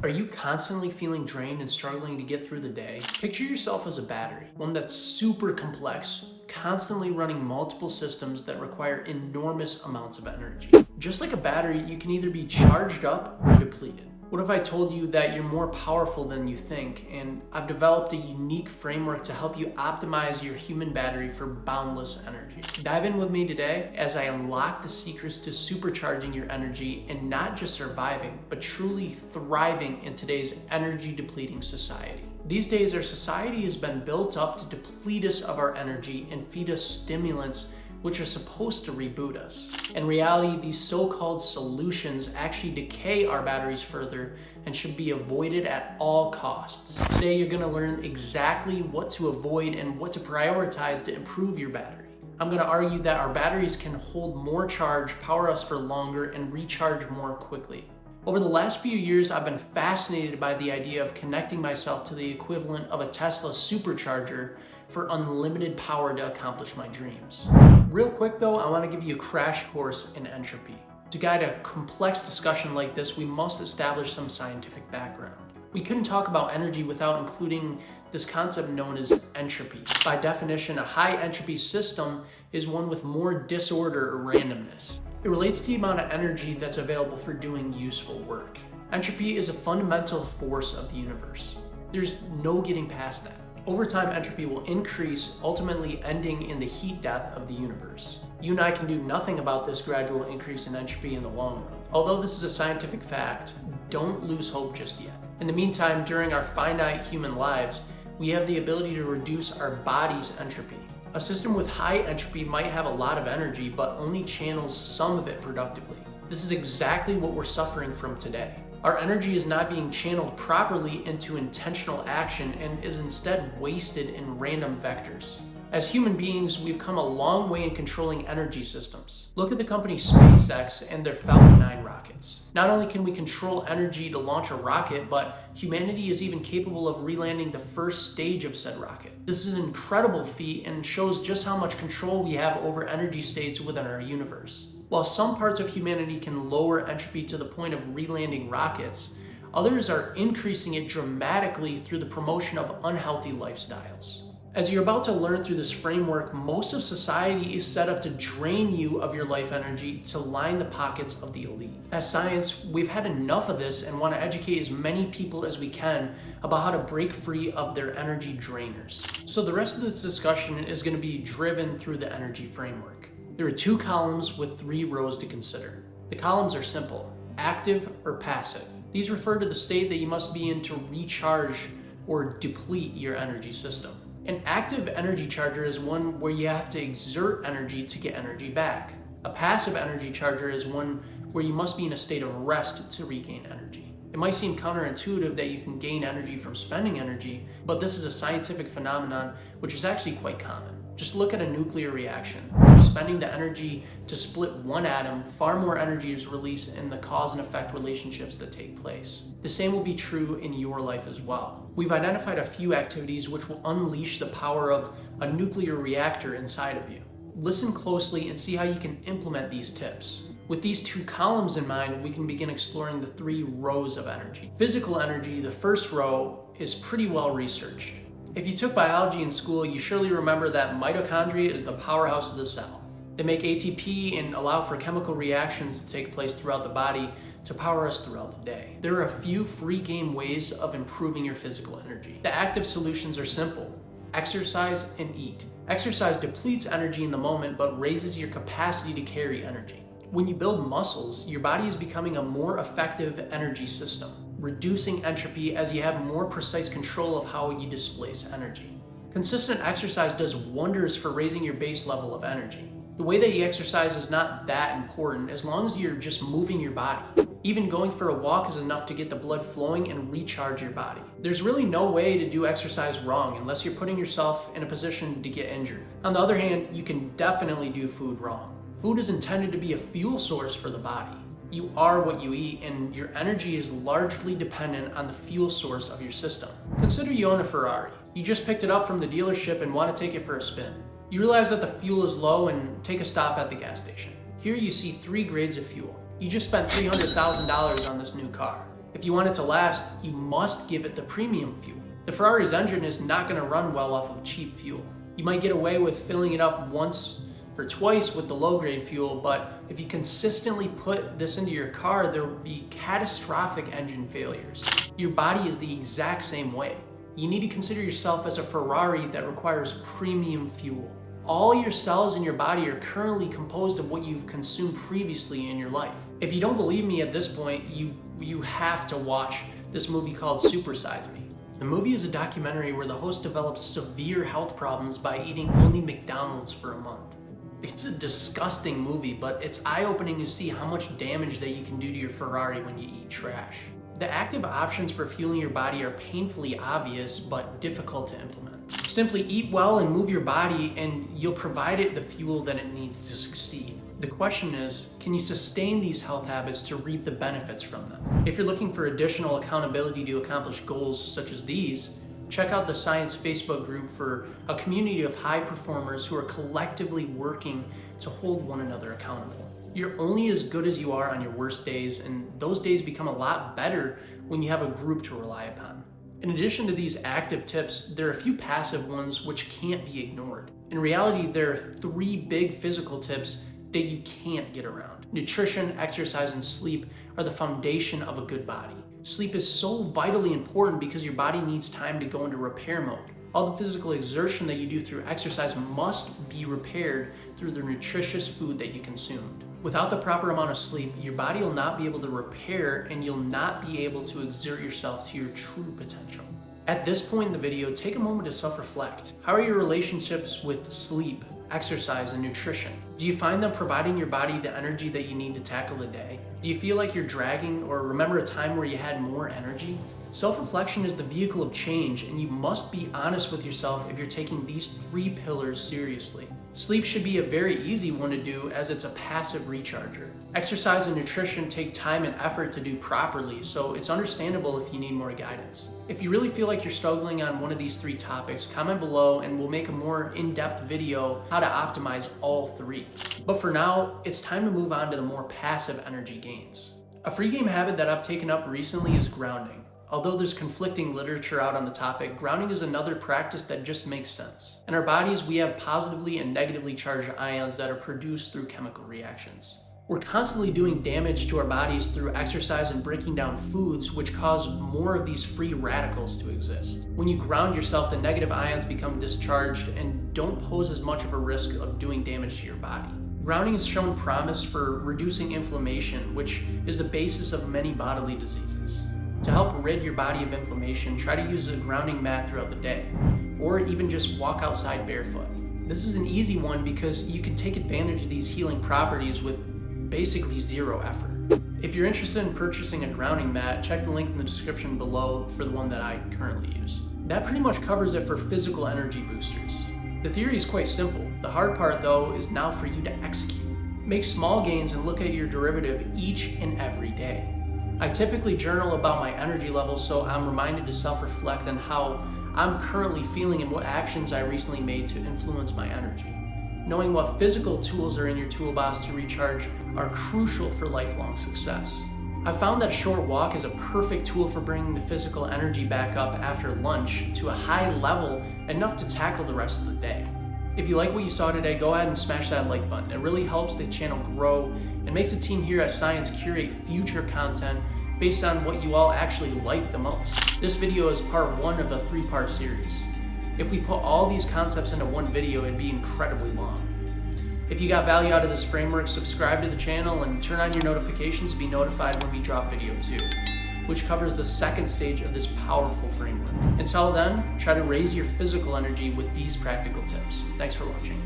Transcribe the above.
Are you constantly feeling drained and struggling to get through the day? Picture yourself as a battery, one that's super complex, constantly running multiple systems that require enormous amounts of energy. Just like a battery, you can either be charged up or depleted. What if I told you that you're more powerful than you think, and I've developed a unique framework to help you optimize your human battery for boundless energy? Dive in with me today as I unlock the secrets to supercharging your energy and not just surviving, but truly thriving in today's energy depleting society. These days, our society has been built up to deplete us of our energy and feed us stimulants which are supposed to reboot us. In reality, these so-called solutions actually decay our batteries further and should be avoided at all costs. Today, you're gonna learn exactly what to avoid and what to prioritize to improve your battery. I'm gonna argue that our batteries can hold more charge, power us for longer, and recharge more quickly. Over the last few years, I've been fascinated by the idea of connecting myself to the equivalent of a Tesla supercharger for unlimited power to accomplish my dreams. Real quick though, I want to give you a crash course in entropy. To guide a complex discussion like this, we must establish some scientific background. We couldn't talk about energy without including this concept known as entropy. By definition, a high entropy system is one with more disorder or randomness. It relates to the amount of energy that's available for doing useful work. Entropy is a fundamental force of the universe. There's no getting past that. Over time, entropy will increase, ultimately ending in the heat death of the universe. You and I can do nothing about this gradual increase in entropy in the long run. Although this is a scientific fact, don't lose hope just yet. In the meantime, during our finite human lives, we have the ability to reduce our body's entropy. A system with high entropy might have a lot of energy, but only channels some of it productively. This is exactly what we're suffering from today. Our energy is not being channeled properly into intentional action and is instead wasted in random vectors. As human beings, we've come a long way in controlling energy systems. Look at the company SpaceX and their Falcon 9 rockets. Not only can we control energy to launch a rocket, but humanity is even capable of relanding the first stage of said rocket. This is an incredible feat and shows just how much control we have over energy states within our universe. While some parts of humanity can lower entropy to the point of relanding rockets, others are increasing it dramatically through the promotion of unhealthy lifestyles. As you're about to learn through this framework, most of society is set up to drain you of your life energy to line the pockets of the elite. As science, we've had enough of this and want to educate as many people as we can about how to break free of their energy drainers. So the rest of this discussion is going to be driven through the energy framework. There are 2 columns with 3 rows to consider. The columns are simple: active or passive. These refer to the state that you must be in to recharge or deplete your energy system. An active energy charger is one where you have to exert energy to get energy back. A passive energy charger is one where you must be in a state of rest to regain energy. It might seem counterintuitive that you can gain energy from spending energy, but this is a scientific phenomenon which is actually quite common. Just look at a nuclear reaction. You're spending the energy to split one atom, far more energy is released in the cause and effect relationships that take place. The same will be true in your life as well. We've identified a few activities which will unleash the power of a nuclear reactor inside of you. Listen closely and see how you can implement these tips. With these 2 columns in mind, we can begin exploring the 3 rows of energy. Physical energy, the first row, is pretty well researched. If you took biology in school, you surely remember that mitochondria is the powerhouse of the cell. They make ATP and allow for chemical reactions to take place throughout the body to power us throughout the day. There are a few free game ways of improving your physical energy. The active solutions are simple: exercise and eat. Exercise depletes energy in the moment, but raises your capacity to carry energy. When you build muscles, your body is becoming a more effective energy system, reducing entropy as you have more precise control of how you displace energy. Consistent exercise does wonders for raising your base level of energy. The way that you exercise is not that important as long as you're just moving your body. Even going for a walk is enough to get the blood flowing and recharge your body. There's really no way to do exercise wrong unless you're putting yourself in a position to get injured. On the other hand, you can definitely do food wrong. Food is intended to be a fuel source for the body. You are what you eat, and your energy is largely dependent on the fuel source of your system. Consider you own a Ferrari. You just picked it up from the dealership and want to take it for a spin. You realize that the fuel is low and take a stop at the gas station. Here you see 3 grades of fuel. You just spent $300,000 on this new car. If you want it to last, you must give it the premium fuel. The Ferrari's engine is not going to run well off of cheap fuel. You might get away with filling it up once or twice with the low-grade fuel, but if you consistently put this into your car, there will be catastrophic engine failures. Your body is the exact same way. You need to consider yourself as a Ferrari that requires premium fuel. All your cells in your body are currently composed of what you've consumed previously in your life. If you don't believe me at this point, you have to watch this movie called Super Size Me. The movie is a documentary where the host develops severe health problems by eating only McDonald's for a month. It's a disgusting movie, but it's eye-opening to see how much damage that you can do to your Ferrari when you eat trash. The active options for fueling your body are painfully obvious, but difficult to implement. Simply eat well and move your body, and you'll provide it the fuel that it needs to succeed. The question is, can you sustain these health habits to reap the benefits from them? If you're looking for additional accountability to accomplish goals such as these, check out the Science Facebook group for a community of high performers who are collectively working to hold one another accountable. You're only as good as you are on your worst days, and those days become a lot better when you have a group to rely upon. In addition to these active tips, there are a few passive ones which can't be ignored. In reality, there are 3 big physical tips that you can't get around. Nutrition, exercise, and sleep are the foundation of a good body. Sleep is so vitally important because your body needs time to go into repair mode. All the physical exertion that you do through exercise must be repaired through the nutritious food that you consumed. Without the proper amount of sleep, your body will not be able to repair, and you'll not be able to exert yourself to your true potential. At this point in the video, take a moment to self-reflect. How are your relationships with sleep, exercise, and nutrition? Do you find them providing your body the energy that you need to tackle the day? Do you feel like you're dragging, or remember a time where you had more energy? Self-reflection is the vehicle of change, and you must be honest with yourself if you're taking these 3 pillars seriously. Sleep should be a very easy one to do, as it's a passive recharger. Exercise and nutrition take time and effort to do properly, so it's understandable if you need more guidance. If you really feel like you're struggling on one of these 3 topics, comment below and we'll make a more in-depth video how to optimize all 3. But for now, it's time to move on to the more passive energy gains. A free game habit that I've taken up recently is grounding. Although there's conflicting literature out on the topic, grounding is another practice that just makes sense. In our bodies, we have positively and negatively charged ions that are produced through chemical reactions. We're constantly doing damage to our bodies through exercise and breaking down foods, which cause more of these free radicals to exist. When you ground yourself, the negative ions become discharged and don't pose as much of a risk of doing damage to your body. Grounding has shown promise for reducing inflammation, which is the basis of many bodily diseases. To help rid your body of inflammation, try to use a grounding mat throughout the day, or even just walk outside barefoot. This is an easy one because you can take advantage of these healing properties with basically 0 effort. If you're interested in purchasing a grounding mat, check the link in the description below for the one that I currently use. That pretty much covers it for physical energy boosters. The theory is quite simple. The hard part, though, is now for you to execute. Make small gains and look at your derivative each and every day. I typically journal about my energy levels, so I'm reminded to self-reflect on how I'm currently feeling and what actions I recently made to influence my energy. Knowing what physical tools are in your toolbox to recharge are crucial for lifelong success. I've found that a short walk is a perfect tool for bringing the physical energy back up after lunch to a high level, enough to tackle the rest of the day. If you like what you saw today, go ahead and smash that like button. It really helps the channel grow and makes the team here at Science curate future content based on what you all actually like the most. This video is part 1 of a 3-part series. If we put all these concepts into one video, it'd be incredibly long. If you got value out of this framework, subscribe to the channel and turn on your notifications to be notified when we drop video 2, which covers the 2nd stage of this powerful framework. Until then, try to raise your physical energy with these practical tips. Thanks for watching.